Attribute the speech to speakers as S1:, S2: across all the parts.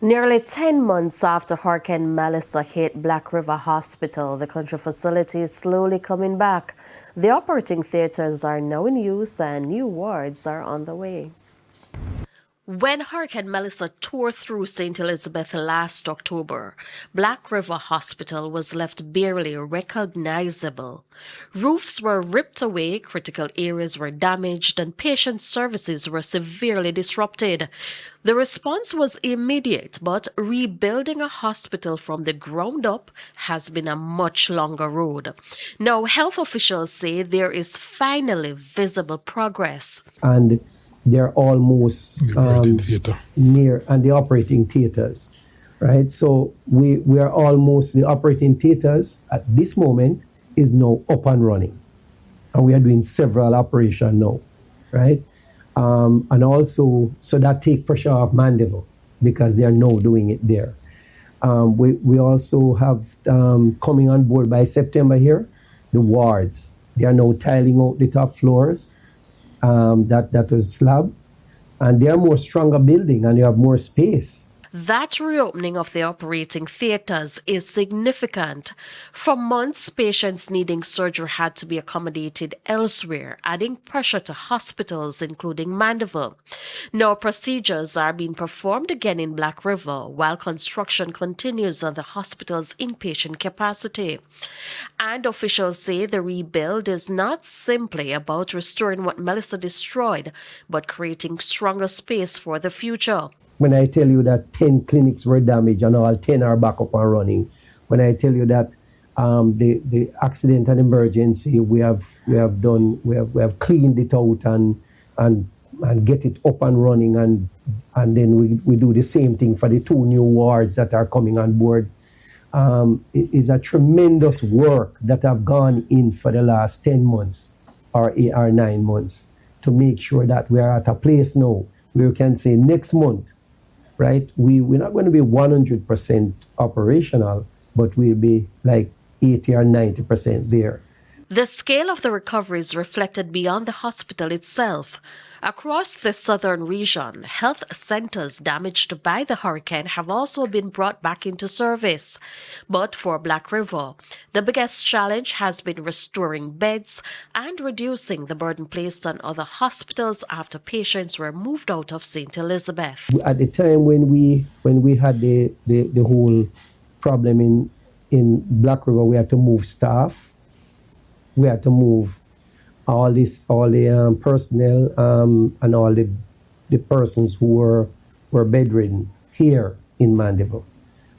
S1: Nearly 10 months after Hurricane Melissa hit Black River Hospital, the country facility is slowly coming back. The operating theaters are now in use and new wards are on the way. When Hurricane Melissa tore through St. Elizabeth last October, Black River Hospital was left barely recognizable. Roofs were ripped away, critical areas were damaged, and patient services were severely disrupted. The response was immediate, but rebuilding a hospital from the ground up has been a much longer road. Now, health officials say there is finally visible progress.
S2: And they're almost near and the operating theaters, right? So we are almost, the operating theaters at this moment is now up and running. And we are doing several operations now, right? And also, so that take pressure off Mandeville because they are now doing it there. We also have coming on board by September here, the wards. They are now tiling out the top floors. That was slab, and they are more stronger building and you have more space.
S1: That reopening of the operating theaters is significant. For months, patients needing surgery had to be accommodated elsewhere, adding pressure to hospitals, including Mandeville. Now procedures are being performed again in Black River, while construction continues on the hospital's inpatient capacity. And officials say the rebuild is not simply about restoring what Melissa destroyed, but creating stronger space for the future.
S2: When I tell you that 10 clinics were damaged and all 10 are back up and running, when I tell you that the accident and emergency we have cleaned it out and get it up and running, and then we do the same thing for the 2 new wards that are coming on board. It is a tremendous work that have gone in for the last 10 months or 9 months to make sure that we are at a place now where we can say next month, right? We're not going to be 100% operational, but we'll be like 80 or 90% there.
S1: The scale of the recovery is reflected beyond the hospital itself. Across the southern region, health centers damaged by the hurricane have also been brought back into service. But for Black River, the biggest challenge has been restoring beds and reducing the burden placed on other hospitals after patients were moved out of St. Elizabeth.
S2: At the time when we had the whole problem in Black River, we had to move staff. We had to move all the personnel and all the persons who were bedridden here in Mandeville,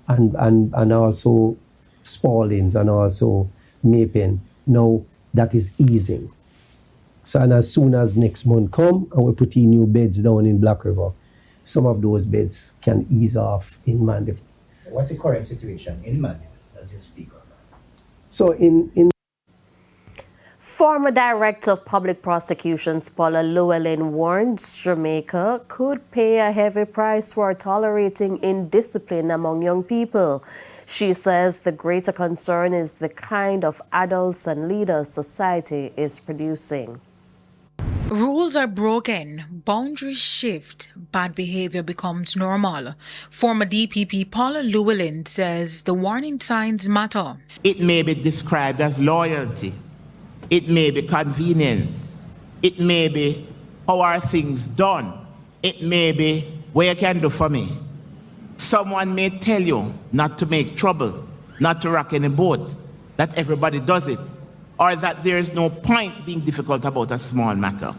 S2: and also Spaldings and also Maypen. Now that is easing. So, and as soon as next month come and we put in new beds down in Black River, some of those beds can ease off in Mandeville.
S3: What's the current situation in Mandeville as you speak of that?
S2: So in
S1: Former Director of Public Prosecutions Paula Llewellyn warns Jamaica could pay a heavy price for tolerating indiscipline among young people. She says the greater concern is the kind of adults and leaders society is producing.
S4: Rules are broken, boundaries shift, bad behavior becomes normal. Former DPP Paula Llewellyn says the warning signs matter.
S5: It may be described as loyalty. It may be convenience. It may be how are things done. It may be what you can do for me. Someone may tell you not to make trouble, not to rock any boat, that everybody does it, or that there is no point being difficult about a small matter.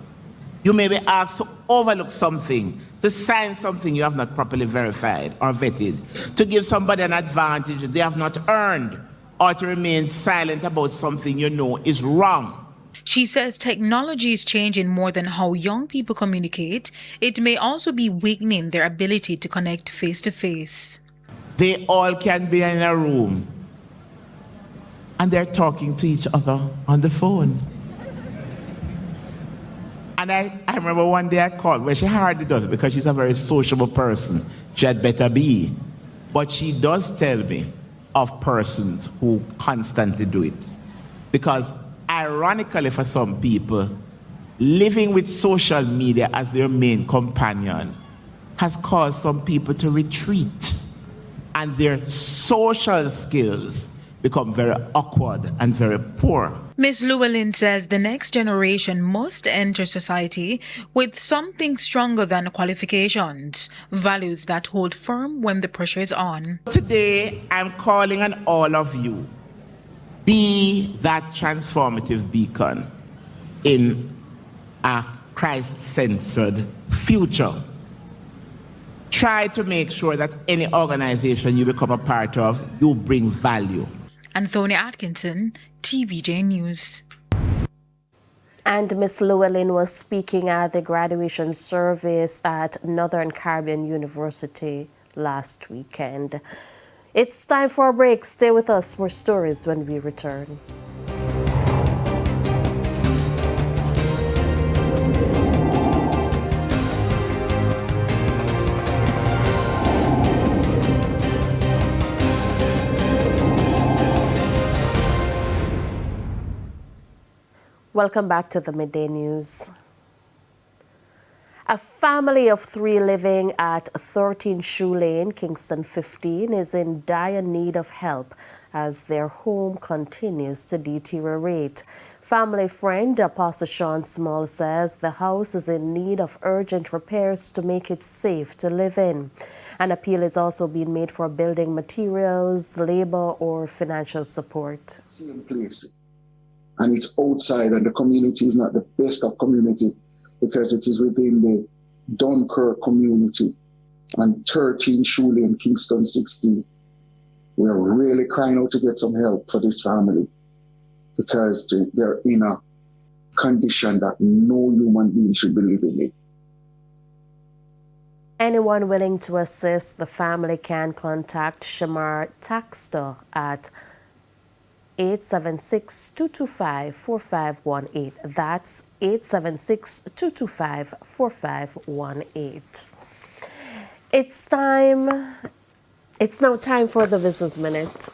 S5: You may be asked to overlook something, to sign something you have not properly verified or vetted, to give somebody an advantage they have not earned, or to remain silent about something you know is wrong.
S4: She says technology is changing more than how young people communicate. It may also be weakening their ability to connect face to face.
S5: They all can be in a room and they're talking to each other on the phone. And I remember one day I called, well, she hardly does it because she's a very sociable person. She had better be. But she does tell me of persons who constantly do it. Because ironically for some people, living with social media as their main companion has caused some people to retreat, and their social skills become very awkward and very poor.
S4: Ms. Llewellyn says the next generation must enter society with something stronger than qualifications, values that hold firm when the pressure is on.
S5: Today, I'm calling on all of you, be that transformative beacon in a Christ-centered future. Try to make sure that any organization you become a part of, you bring value.
S4: Anthony Atkinson, TVJ News.
S1: And Ms. Llewellyn was speaking at the graduation service at Northern Caribbean University last weekend. It's time for a break. Stay with us. More stories when we return. Welcome back to the Midday News. A family of 3 living at 13 Shoe Lane, Kingston 15, is in dire need of help as their home continues to deteriorate. Family friend Apostle Sean Small says the house is in need of urgent repairs to make it safe to live in. An appeal is also being made for building materials, labor, or financial support.
S6: Same place. And it's outside, and the community is not the best of community because it is within the Dunkirk community and 13 Shoe Lane, Kingston 16. We are really crying out to get some help for this family because they're in a condition that no human being should be living in.
S1: Anyone willing to assist the family can contact Shamar Taxter at 876-225-4518. That's 876-225-4518. It's now time for the Business Minute.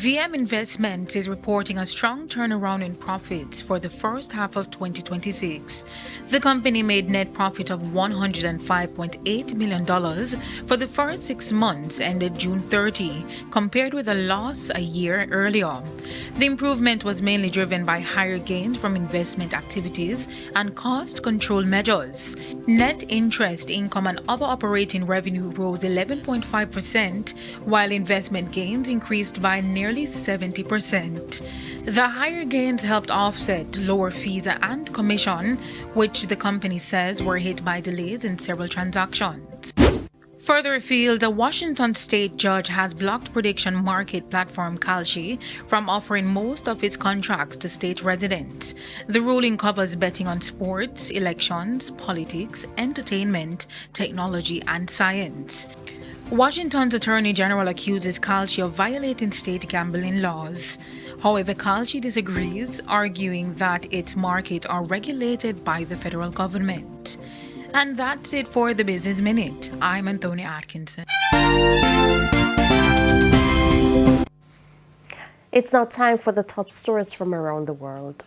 S4: VM Investments is reporting a strong turnaround in profits for the first half of 2026. The company made net profit of $105.8 million for the first 6 months ended June 30, compared with a loss a year earlier. The improvement was mainly driven by higher gains from investment activities and cost control measures. Net interest income and other operating revenue rose 11.5%, while investment gains increased by nearly 70%. The higher gains helped offset lower fees and commission, which the company says were hit by delays in several transactions. Further afield, a Washington state judge has blocked prediction market platform Kalshi from offering most of its contracts to state residents. The ruling covers betting on sports, elections, politics, entertainment, technology, and science. Washington's Attorney General accuses Kalshi of violating state gambling laws. However, Kalshi disagrees, arguing that its markets are regulated by the federal government. And that's it for the Business Minute. I'm Anthony Atkinson.
S1: It's now time for the top stories from around the world.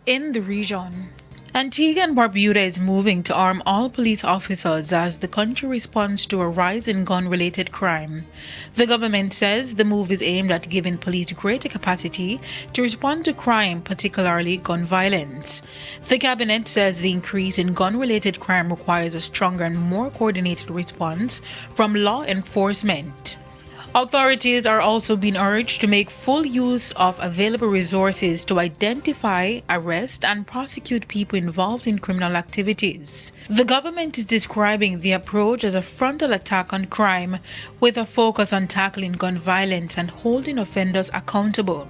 S4: In the region, Antigua and Barbuda is moving to arm all police officers as the country responds to a rise in gun-related crime. The government says the move is aimed at giving police greater capacity to respond to crime, particularly gun violence. The cabinet says the increase in gun-related crime requires a stronger and more coordinated response from law enforcement. Authorities are also being urged to make full use of available resources to identify, arrest, and prosecute people involved in criminal activities. The government is describing the approach as a frontal attack on crime, with a focus on tackling gun violence and holding offenders accountable.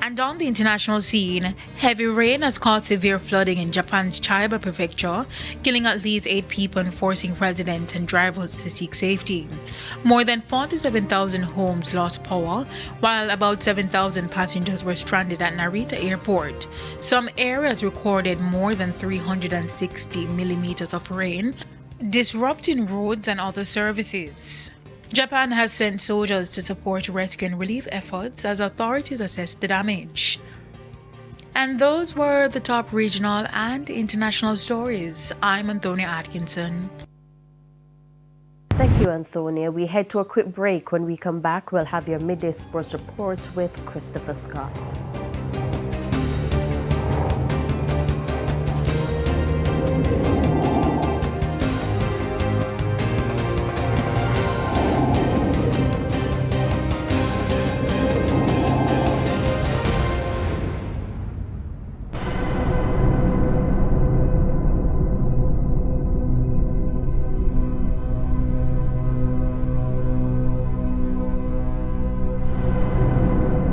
S4: And on the international scene, heavy rain has caused severe flooding in Japan's Chiba prefecture, killing at least 8 people and forcing residents and drivers to seek safety. More than 47,000 homes lost power, while about 7,000 passengers were stranded at Narita Airport. Some areas recorded more than 360 millimeters of rain, disrupting roads and other services. Japan has sent soldiers to support rescue and relief efforts as authorities assess the damage. And those were the top regional and international stories. I'm Antonia Atkinson.
S1: Thank you, Antonia. We head to a quick break. When we come back, we'll have your midday sports report with Christopher Scott.